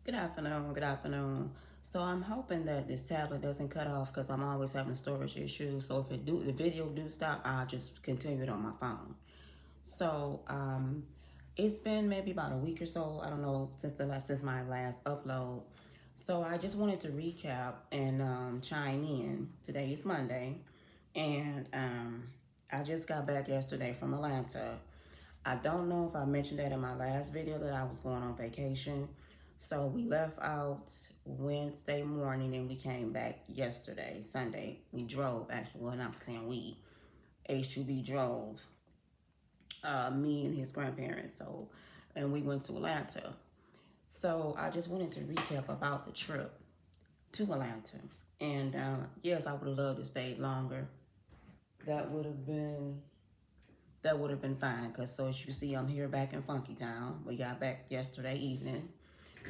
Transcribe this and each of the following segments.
Good afternoon. Good afternoon. So I'm hoping that this tablet doesn't cut off because I'm always having storage issues. So if the video do stop, I'll just continue it on my phone. So it's been maybe about a week or so. I don't know since my last upload. So I just wanted to recap and chime in. Today is Monday, and I just got back yesterday from Atlanta. I don't know if I mentioned that in my last video that I was going on vacation. So we left out Wednesday morning and we came back yesterday, Sunday. We drove, actually, well, not saying we, HUB drove, me and his grandparents. And we went to Atlanta. So I just wanted to recap about the trip to Atlanta. And yes, I would have loved to stay longer. That would have been fine, because so as you see, I'm here back in Funky Town. We got back yesterday evening,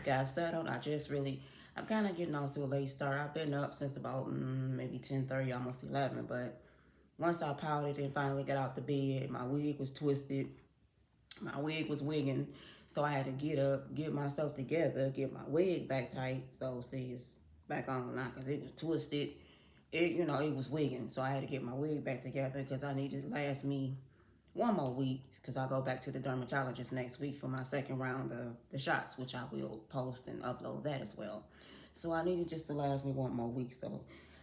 got settled. I'm kind of getting off to a late start. I've been up since about maybe 10:30, almost 11, but once I powdered and finally got out the bed, my wig was twisted, my wig was wigging, so I had to get up, get myself together, get my wig back tight. So see, it's back on now because it was twisted. It was wigging, so I had to get my wig back together because I needed to last me one more week, because I'll go back to the dermatologist next week for my second round of the shots, which I will post and upload that as well. So I needed just to last me one more week. So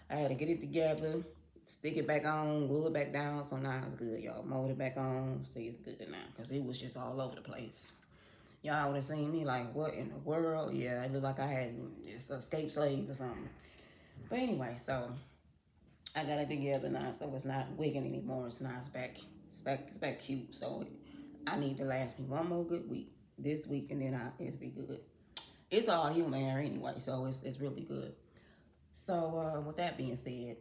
I had to get it together, stick it back on, glue it back down. So now it's good, y'all. Mold it back on. See, it's good now, because it was just all over the place. Y'all would have seen me like, what in the world? Yeah, it looked like I had this escape slave or something. But anyway, so I got it together now, so it's not wigging anymore. It's not. It's back cute. So I need to last me one more good week this week, and then it'll be good. It's all human hair anyway, so it's really good. So with that being said,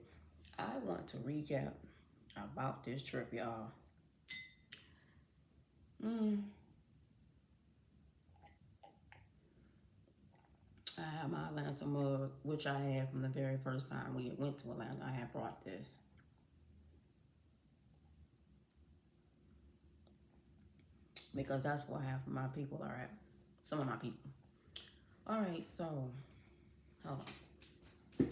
I want to recap about this trip, y'all. Mm, I have my Atlanta mug, which I had from the very first time we went to Atlanta. I had brought this because that's where half of my people are at. Some of my people. All right, so hold on.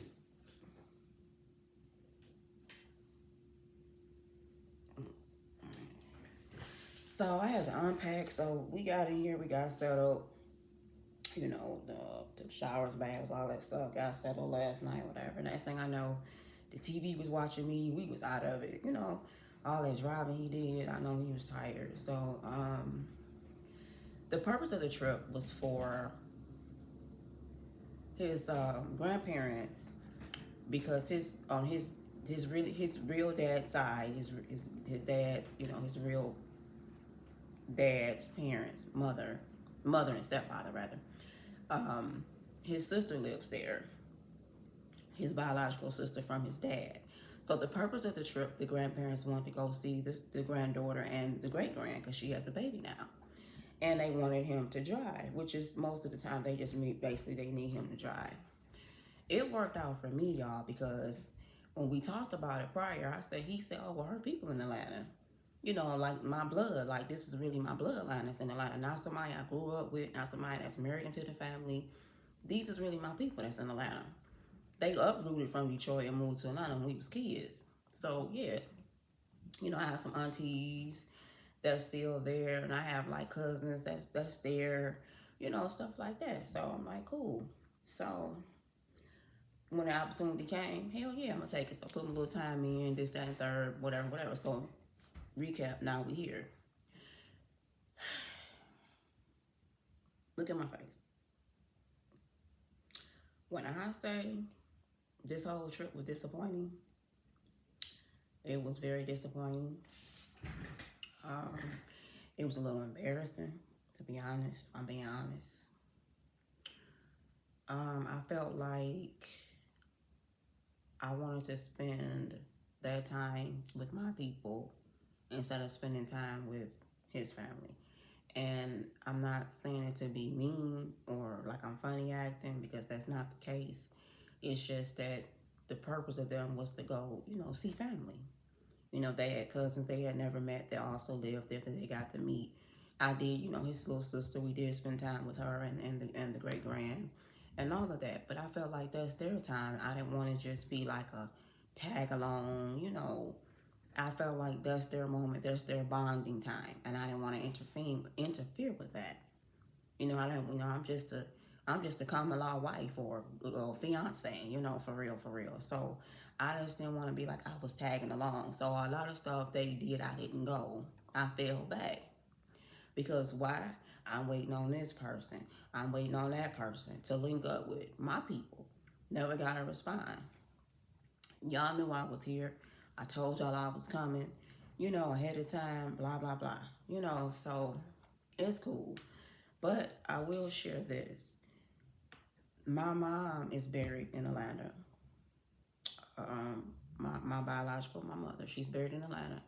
So I had to unpack. So we got in here, we got settled. The showers, baths, all that stuff. Got settled last night, whatever. Next thing I know, the TV was watching me. We was out of it. All that driving he did. I know he was tired. So the purpose of the trip was for his grandparents, because his real dad's side, his dad's, his real dad's parents, mother and stepfather rather. His sister lives there, his biological sister from his dad. So the purpose of the trip, the grandparents wanted to go see the granddaughter and the great grand, because she has a baby now. And they wanted him to drive, which is most of the time they just meet, basically they need him to drive. It worked out for me, y'all, because when we talked about it prior, he said, oh, well, her people in Atlanta. Like my blood, like this is really my bloodline that's in Atlanta. Not somebody I grew up with, not somebody that's married into the family. These is really my people that's in Atlanta. They uprooted from Detroit and moved to Atlanta when we was kids. So yeah, I have some aunties that's still there, and I have like cousins that's there, stuff like that. So I'm like, cool. So when the opportunity came, hell yeah, I'm gonna take it. So put my little time in, this, that, and third, whatever. So recap, now we here. Look at my face. When I say this whole trip was disappointing, it was very disappointing. Um, it was a little embarrassing, to be honest. I'm being honest. I felt like I wanted to spend that time with my people instead of spending time with his family. And I'm not saying it to be mean or like I'm funny acting, because that's not the case. It's just that the purpose of them was to go, see family. They had cousins they had never met that also lived there that they got to meet. I did, his little sister. We did spend time with her and the great grand, and all of that. But I felt like that's their time. I didn't want to just be like a tag along. I felt like that's their moment. That's their bonding time, and I didn't want to interfere with that. I don't. I'm just a common law wife or fiance. For real, for real. So I just didn't want to be like I was tagging along. So a lot of stuff they did, I didn't go. I fell back. Because why? I'm waiting on this person. I'm waiting on that person to link up with my people. Never got a response. Y'all knew I was here. I told y'all I was coming, ahead of time, blah, blah, blah. So it's cool. But I will share this. My mom is buried in Atlanta. My biological, my mother, she's buried in Atlanta.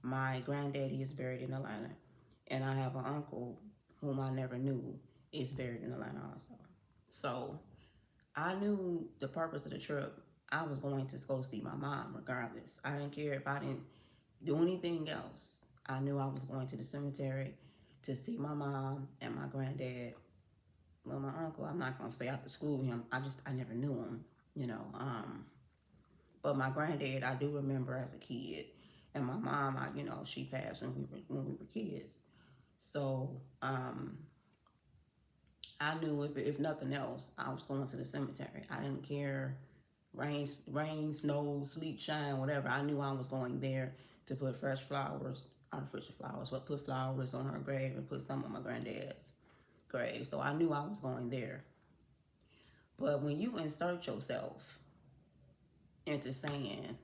My granddaddy is buried in Atlanta. And I have an uncle whom I never knew is buried in Atlanta also. So I knew the purpose of the trip. I was going to go see my mom regardless. I didn't care if I didn't do anything else. I knew I was going to the cemetery to see my mom and my granddad. Well, my uncle, I'm not going to say I exclude him. I never knew him. But my granddad, I do remember as a kid. And my mom, she passed when we were kids. So I knew if nothing else, I was going to the cemetery. I didn't care rain, snow, sleet, shine, whatever. I knew I was going there to put fresh flowers, artificial flowers, but put flowers on her grave and put some on my granddad's grave. So I knew I was going there. But when you insert yourself into saying,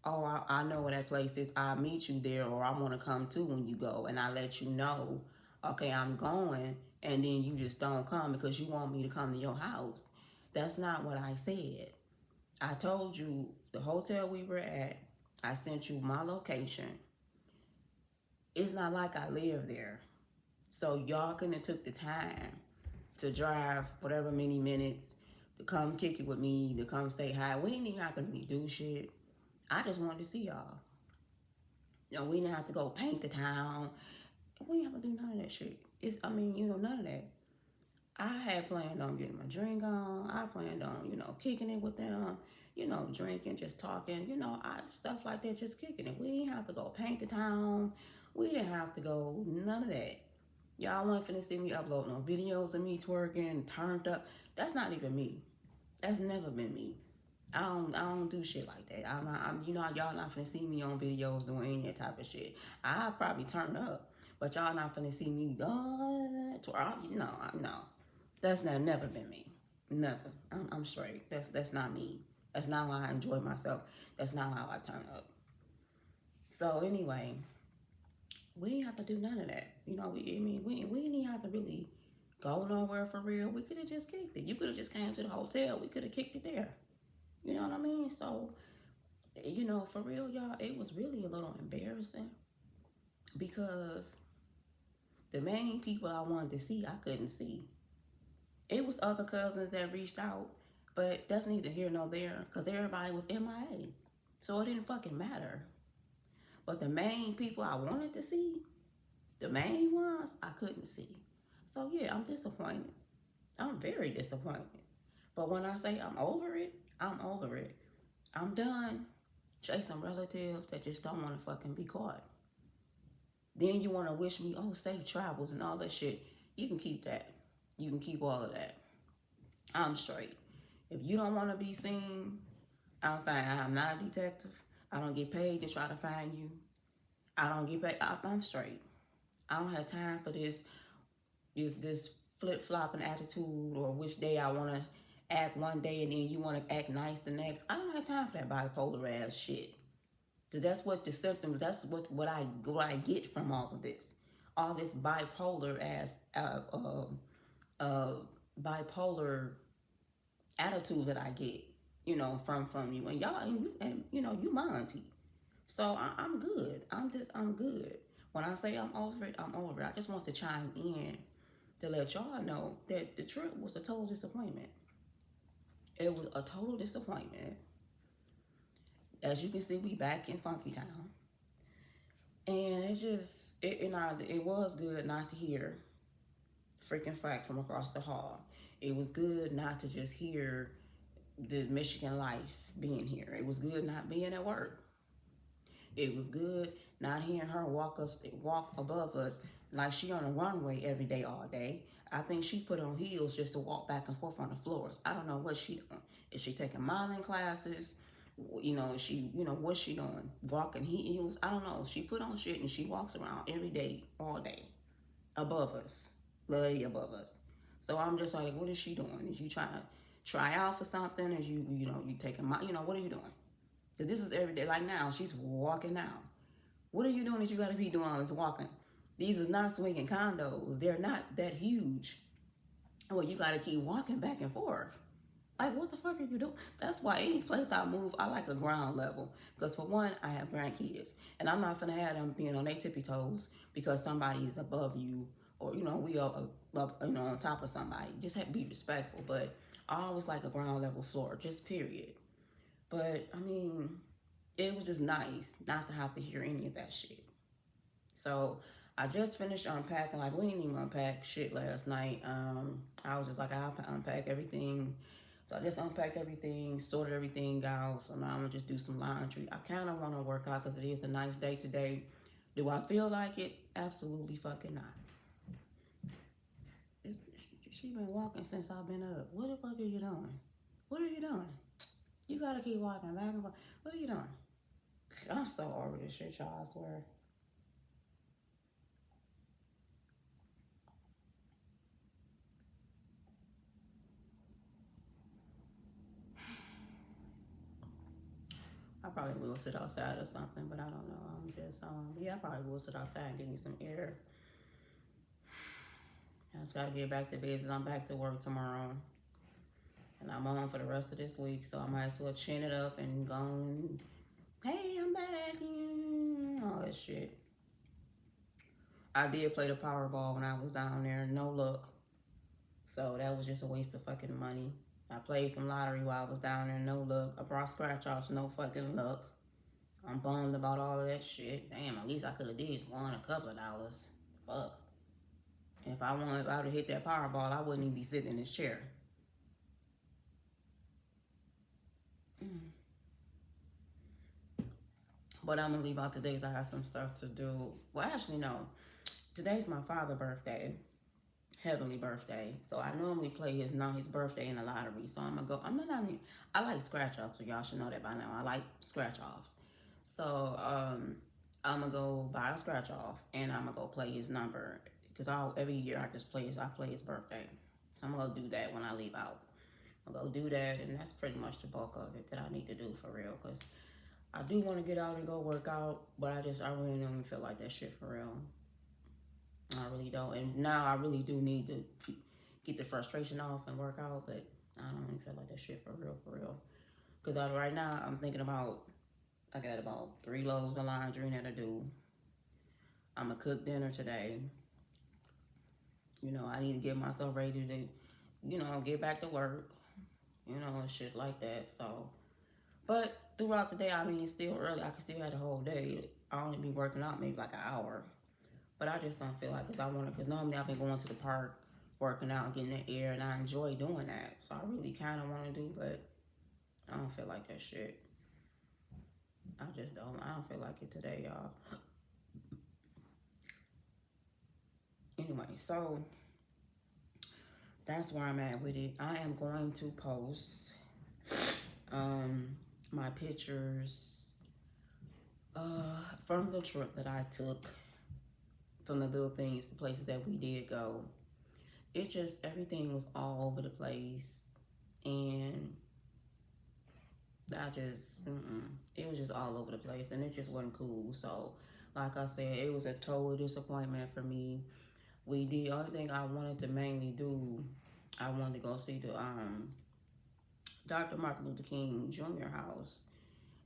oh, I know where that place is, I'll meet you there, or I want to come too when you go, and I let you know, okay, I'm going, and then you just don't come because you want me to come to your house. That's not what I said. I told you the hotel we were at, I sent you my location. It's not like I live there. So y'all couldn't have took the time to drive whatever many minutes to come kick it with me, to come say hi. We didn't even have to really do shit. I just wanted to see y'all. We didn't have to go paint the town. We didn't have to do none of that shit. None of that. I had planned on getting my drink on. I planned on, kicking it with them, drinking, just talking, stuff like that, just kicking it. We didn't have to go paint the town. We didn't have to go none of that. Y'all want to see me upload no videos of me twerking, turned up. That's not even me. That's never been me. I don't do shit like that. Y'all not finna see me on videos doing any of that type of shit. I'll probably turn up, but y'all not finna see me. No. That's never been me. Never. I'm straight. That's not me. That's not how I enjoy myself. That's not how I turn up. So anyway, we didn't have to do none of that. We didn't have to really go nowhere for real. We could have just kicked it. You could have just came to the hotel. We could have kicked it there. You know what I mean? So, for real, y'all, it was really a little embarrassing because the main people I wanted to see, I couldn't see. It was other cousins that reached out, but that's neither here nor there because everybody was MIA. So it didn't fucking matter. But the main people I wanted to see, the main ones, I couldn't see. So yeah, I'm disappointed. I'm very disappointed. But when I say I'm over it, I'm over it. I'm done chasing relatives that just don't want to fucking be caught. Then you want to wish me, oh, safe travels and all that shit. You can keep that. You can keep all of that. I'm straight. If you don't want to be seen, I'm fine. I'm not a detective. I don't get paid to try to find you. I don't get paid. I'm straight. I don't have time for this flip-flopping attitude or which day I want to act one day and then you want to act nice the next. I don't have time for that bipolar ass shit. Because that's what the symptoms, that's what I get from all of this. All this bipolar ass, bipolar attitude that I get, from you. And y'all, you my auntie. So I'm good. I'm good. When I say I'm over it, I'm over it. I just want to chime in to let y'all know that the trip was a total disappointment. It was a total disappointment. As you can see, we back in Funky Town. And it was good not to hear freaking fact from across the hall. It was good not to just hear the Michigan life being here. It was good not being at work. It was good not hearing her walk above us like she on a runway every day, all day. I think she put on heels just to walk back and forth on the floors. I don't know what she doing. Is she taking modeling classes? What's she doing? Walking heels? I don't know. She put on shit and she walks around every day, all day, above us, literally above us. So I'm just like, what is she doing? Is you trying to try out for something? Is you taking what are you doing? Because this is every day. Like now, she's walking now. What are you doing that you got to be doing all this walking? These is not swinging condos. They're not that huge. Well, you got to keep walking back and forth. Like, what the fuck are you doing? That's why any place I move, I like a ground level. Because for one, I have grandkids. And I'm not going to have them being on their tippy toes because somebody is above you. Or, we are up, on top of somebody. Just have to be respectful. But I always like a ground level floor, just period. But, I mean, it was just nice not to have to hear any of that shit. So I just finished unpacking. Like, we didn't even unpack shit last night. I was just like, I have to unpack everything. So I just unpacked everything, sorted everything out. So now I'm gonna just do some laundry. I kind of want to work out because it is a nice day today. Do I feel like it? Absolutely fucking not. She been walking since I've been up. What the fuck are you doing? What are you doing? You gotta keep walking back and forth. What are you doing? I'm so over this shit, y'all, I swear. I probably will sit outside or something, but I don't know. I'm just, I probably will sit outside and give me some air. I just gotta get back to business. I'm back to work tomorrow. And I'm on for the rest of this week, so I might as well chin it up and go and, hey, I'm back, all that shit. I did play the Powerball when I was down there, no luck. So that was just a waste of fucking money. I played some lottery while I was down there, no luck. I brought scratch offs, no fucking luck. I'm bummed about all of that shit. Damn, at least I could have did won a couple of dollars. Fuck. If I would have hit that Powerball, I wouldn't even be sitting in this chair. But I'm gonna leave out today because I have some stuff to do. Well, actually, no. Today's my father's birthday, heavenly birthday. So I normally play his birthday in the lottery. So I'm gonna go. I like scratch offs. So y'all should know that by now. I like scratch offs. So I'm gonna go buy a scratch off and I'm gonna go play his number because every year I play his birthday. So I'm gonna do that when I leave out. I'll go do that, and that's pretty much the bulk of it that I need to do for real. Cause I do want to get out and go work out, but I really don't even feel like that shit for real. I really don't. And now I really do need to get the frustration off and work out, but I don't even feel like that shit for real, for real. Cause right now I'm thinking about I got about 3 loads of laundry that I do. I'm gonna cook dinner today. I need to get myself ready to, get back to work. And shit like that. So, but throughout the day, I mean, it's still early. I can still have the whole day. I only be working out maybe like an hour. But I just don't feel like because normally I've been going to the park, working out, getting the air, and I enjoy doing that. So I really kind of want to do, but I don't feel like that shit. I just don't. I don't feel like it today, y'all. Anyway, so that's where I'm at with it. I am going to post my pictures from the trip that I took, from the little things, the places that we did go. It just, everything was all over the place. And it was just all over the place. And it just wasn't cool. So, like I said, it was a total disappointment for me. The only thing I wanted to mainly do, I wanted to go see the Dr. Martin Luther King Jr. house,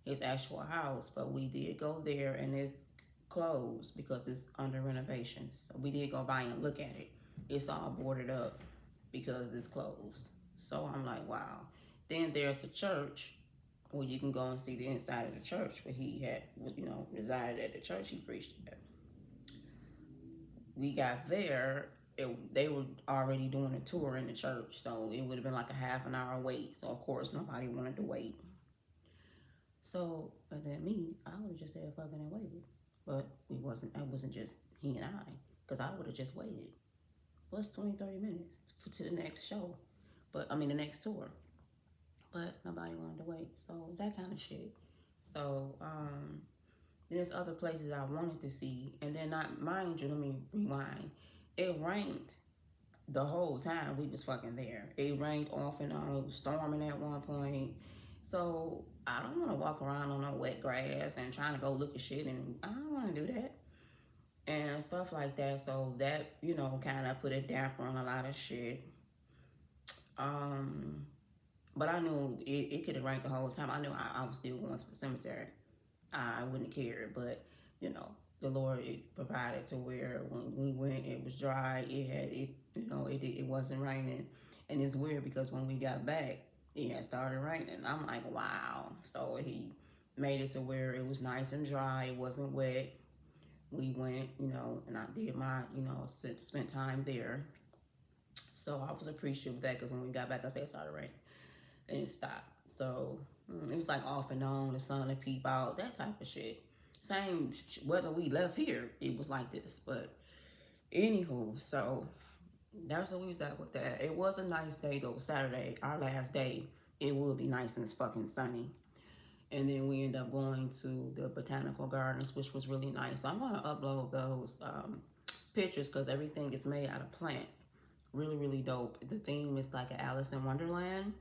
his actual house, but we did go there and it's closed because it's under renovations. So we did go by and look at it. It's all boarded up because it's closed. So I'm like, wow. Then there's the church, Well, you can go and see the inside of the church where he had, resided at the church he preached at. We got there, they were already doing a tour in the church, so it would have been like a half an hour wait. So of course nobody wanted to wait. So, but then me, I would have just said fucking and waited. But we wasn't. It wasn't just he and I, because I would have just waited. What's 20, 30 minutes to the next show? But I mean the next tour. But nobody wanted to wait. So that kind of shit. So there's other places I wanted to see, and then not mind you. Let me rewind. It rained the whole time we was fucking there. It rained off and on. It was storming at one point. So I don't want to walk around on no wet grass and trying to go look at shit, and I don't want to do that and stuff like that. So that, kind of put a damper on a lot of shit. But I knew it could have rained the whole time. I knew I was still going to the cemetery. I wouldn't have cared, but the Lord provided to where when we went, it was dry. It wasn't raining, and it's weird because when we got back, it had started raining. I'm like, wow. So he made it to where it was nice and dry. It wasn't wet. We went, and I did my, spent time there. So I was appreciative of that because when we got back, I said it started raining, and it stopped. So it was like off and on, the sun would peep out, that type of shit. Same whether we left here, it was like this. But anywho, so that's what we was at with that. It was a nice day though. Saturday, our last day, it would be nice and fucking sunny. And then we end up going to the botanical gardens, which was really nice. So I'm gonna upload those pictures because everything is made out of plants. Really, really dope. The theme is like an Alice in Wonderland.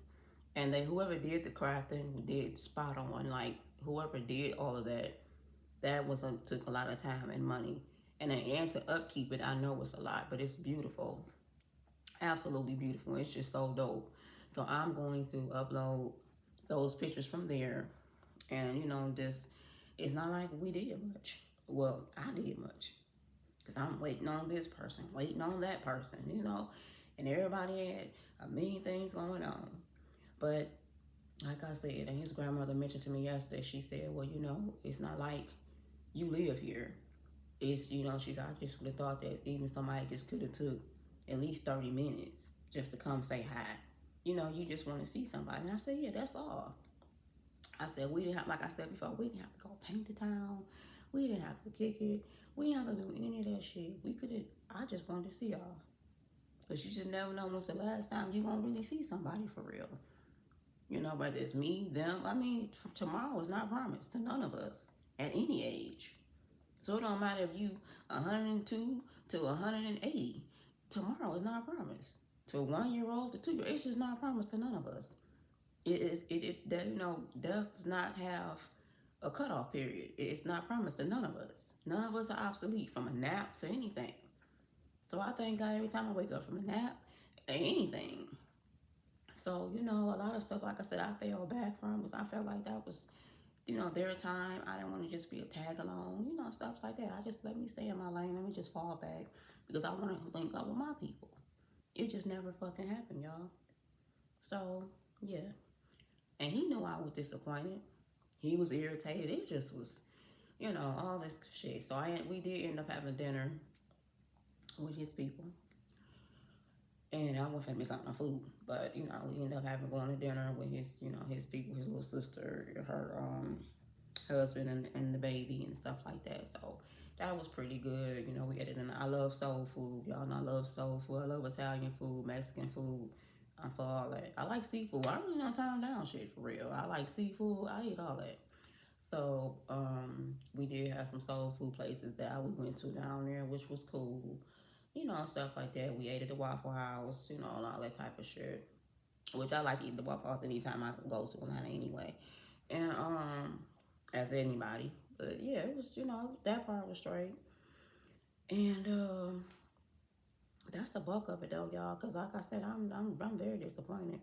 And whoever did the crafting did spot on. Like whoever did all of that, took a lot of time and money. And to upkeep it, I know it's a lot, but it's beautiful. Absolutely beautiful. It's just so dope. So I'm going to upload those pictures from there. And just it's not like we did much. Well, I did much. Because I'm waiting on this person, waiting on that person, and everybody had a million things going on. But like I said, and his grandmother mentioned to me yesterday, she said, well, it's not like you live here. It's, I just would have thought that even somebody just could have took at least 30 minutes just to come say hi. You just want to see somebody. And I said, yeah, that's all. I said, we didn't have, like I said before, we didn't have to go paint the town. We didn't have to kick it. We didn't have to do any of that shit. I just wanted to see y'all. Because you just never know when's the last time you're going to really see somebody for real. Whether it's me, them. I mean, tomorrow is not promised to none of us at any age. So it don't matter if you 102 to 180. Tomorrow is not promised. To a 1-year-old, to 2-year-old, it's just not promised to none of us. Death does not have a cutoff period. It's not promised to none of us. None of us are obsolete from a nap to anything. So I thank God every time I wake up from a nap, anything. So, a lot of stuff, like I said, I fell back from because I felt like that was, their time. I didn't want to just be a tag along, stuff like that. I just let me stay in my lane. Let me just fall back because I want to link up with my people. It just never fucking happened, y'all. So, yeah. And he knew I was disappointed. He was irritated. It just was, all this shit. So we did end up having dinner with his people. And I wasn't miss out on food, but we ended up going to dinner with his, his people, his little sister, her husband, and the baby and stuff like that. So that was pretty good. We ate it, and I love soul food. Y'all know I love soul food. I love Italian food, Mexican food. I'm for all that. I like seafood. I really don't turn down shit for real. I like seafood. I eat all that. So we did have some soul food places that we went to down there, which was cool. Stuff like that. We ate at the Waffle House, and all that type of shit. Which I like to eat the Waffle House anytime I go to Atlanta anyway. And as anybody. But yeah, it was, that part was straight. And that's the bulk of it though, y'all. Cause like I said, I'm very disappointed.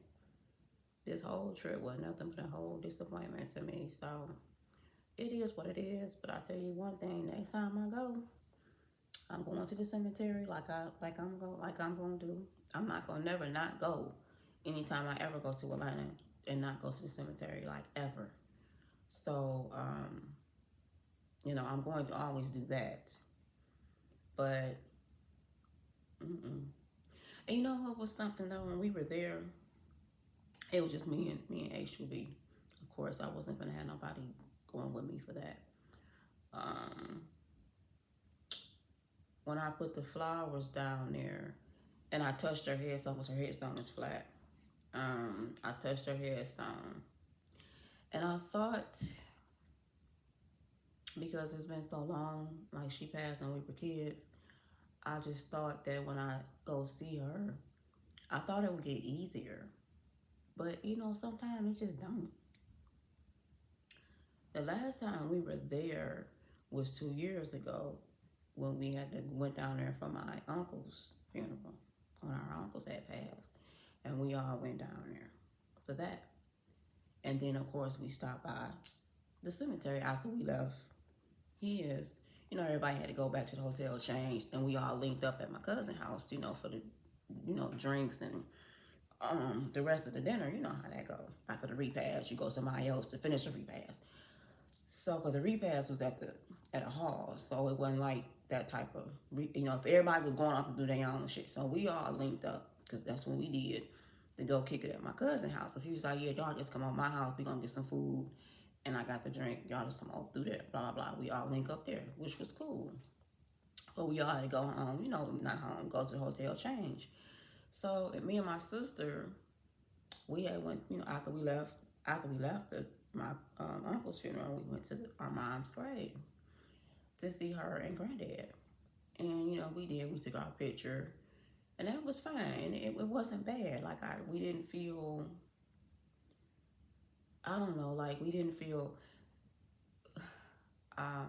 This whole trip was nothing but a whole disappointment to me. So it is what it is. But I tell you one thing, next time I go, I'm going to the cemetery like I'm going to do. I'm not gonna never not go anytime I ever go to Atlanta. and not go to the cemetery like ever. So, I'm going to always do that. But, and you know what was something though? When we were there, it was just me and HUB. Of course, I wasn't gonna have nobody going with me for that. Um, when I put the flowers down there, and I touched her headstone because her headstone is flat. I touched her headstone, and I thought, because it's been so long, like she passed when we were kids, I just thought that when I go see her, I thought it would get easier. But sometimes it just don't. The last time we were there was 2 years ago when we went down there for my uncle's funeral when our uncles had passed, and we all went down there for that. And then of course we stopped by the cemetery after we left his. Everybody had to go back to the hotel, changed, and we all linked up at my cousin's house, for the, drinks and the rest of the dinner. You know how that go. After the repast, you go somebody else to finish the repast. So, because the repast was at a hall, so it wasn't like that type of, if everybody was going off to do their own shit. So we all linked up, because that's what we did, to go kick it at my cousin's house. So he was like, yeah, y'all just come on my house, we gonna get some food, and I got the drink, y'all just come on through there, blah, blah, blah. We all link up there, which was cool. But we all had to go home, not home, go to the hotel, change. So me and my sister, we had went, after we left my uncle's funeral, we went to our mom's grave to see her and granddad. And, we took our picture, and that was fine. It wasn't bad. Like, we didn't feel, I don't know, like, we didn't feel, I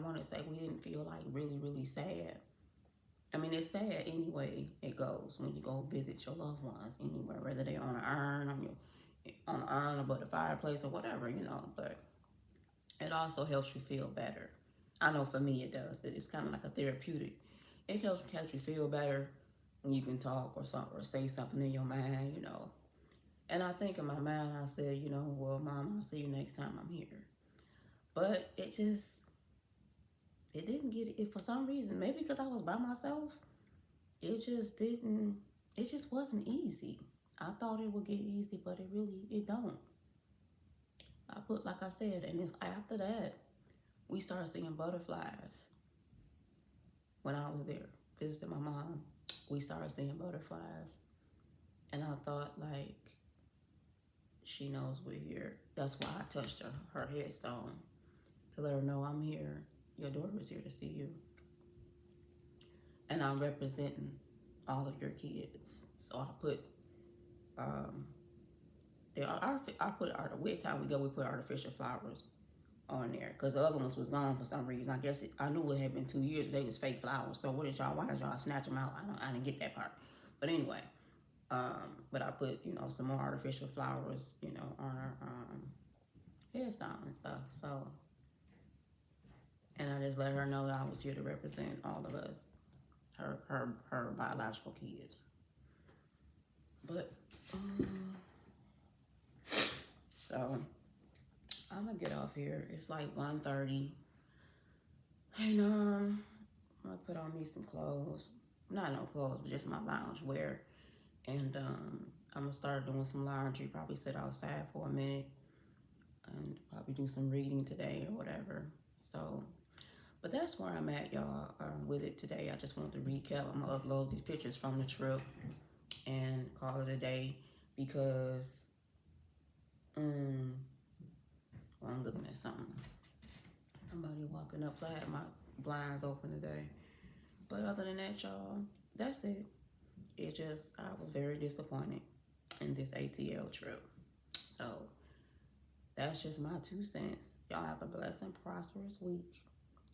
want to say we didn't feel like really, really sad. I mean, it's sad anyway it goes when you go visit your loved ones anywhere, whether they're on an urn, on an urn above the fireplace or whatever, but it also helps you feel better. I know for me it does. It's kind of like a therapeutic. It helps you feel better when you can talk or something or say something in your mind, And I think in my mind I said, well, Mom, I'll see you next time I'm here. But it didn't get it for some reason. Maybe because I was by myself. It just wasn't easy. I thought it would get easy, but it don't. Like I said, and it's after that, we started seeing butterflies. When I was there visiting my mom, we started seeing butterflies. And I thought, like, she knows we're here. That's why I touched her headstone, to let her know I'm here. Your daughter is here to see you. And I'm representing all of your kids. So I put, every time we go, we put artificial flowers on there, because the other ones was gone for some reason. I guess I knew it had been 2 years, but they was fake flowers. So why did y'all snatch them out? I didn't get that part. But anyway, but I put, some more artificial flowers, on her headstone and stuff. So, and I just let her know that I was here to represent all of us, her biological kids. But, so I'm gonna get off here. It's like 1:30. And I'm gonna put on me some clothes. Not no clothes, but just my lounge wear. And I'm gonna start doing some laundry, probably sit outside for a minute and probably do some reading today or whatever. So, but that's where I'm at, y'all, with it today. I just wanted to recap. I'm gonna upload these pictures from the trip and call it a day, because I'm looking at something. Somebody walking up, so I had my blinds open today. But other than that, y'all, that's it. I was very disappointed in this ATL trip. So that's just my 2 cents. Y'all have a blessed and prosperous week.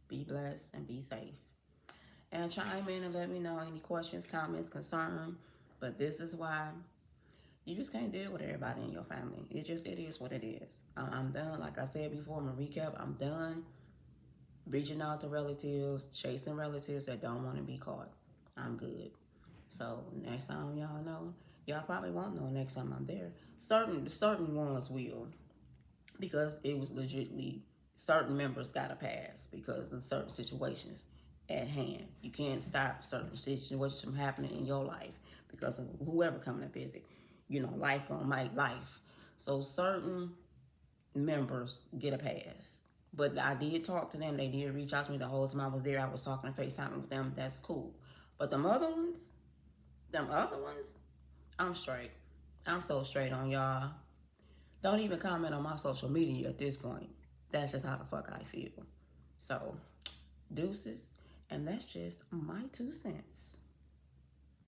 Be blessed and be safe. And chime in and let me know any questions, comments, concern. But this is why you just can't deal with everybody in your family. It is what it is. I'm done. Like I said before, I'm going to recap. I'm done reaching out to relatives, chasing relatives that don't want to be caught. I'm good. So next time, y'all know, Y'all probably won't know next time I'm there. Certain ones will, because it was legitimately certain members got a pass because of certain situations at hand. You can't stop certain situations from happening in your life because of whoever coming to visit. You know, life gonna make life. So certain members get a pass. But I did talk to them. They did reach out to me the whole time I was there. I was talking to FaceTime with them. That's cool. But them other ones, I'm straight. I'm so straight on y'all. Don't even comment on my social media at this point. That's just how the fuck I feel. So, deuces. And that's just my 2 cents.